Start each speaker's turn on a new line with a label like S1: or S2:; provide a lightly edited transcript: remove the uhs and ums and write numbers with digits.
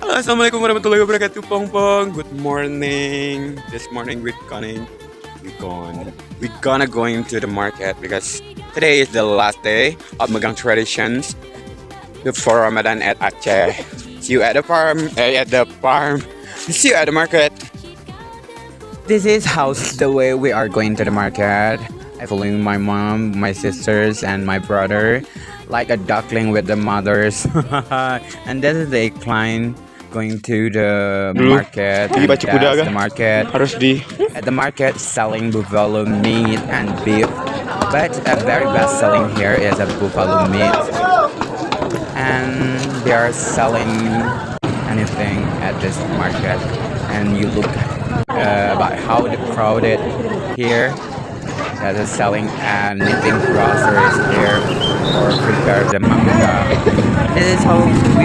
S1: Halo, assalamualaikum warahmatullahi wabarakatuh, Pong Pong. Good morning. This morning we're gonna going to the market because today is the last day of Megang traditions before Ramadan at Aceh. See you at the farm. At the farm. See you at the market. This is how the way we are going to the market. I following my mom, my sisters, and my brother, like a duckling with the mothers. And this is the eggplant going to the
S2: Dulu
S1: market,
S2: lagi
S1: and
S2: baca kuda
S1: that's
S2: kah?
S1: the market.
S2: Harus di
S1: At the market, selling buffalo meat and beef, but a very best selling here is a buffalo meat, and they are selling anything at this market. And you look about how the crowded here that is selling and knitting groceries here or prepare the makmeugang. This is how we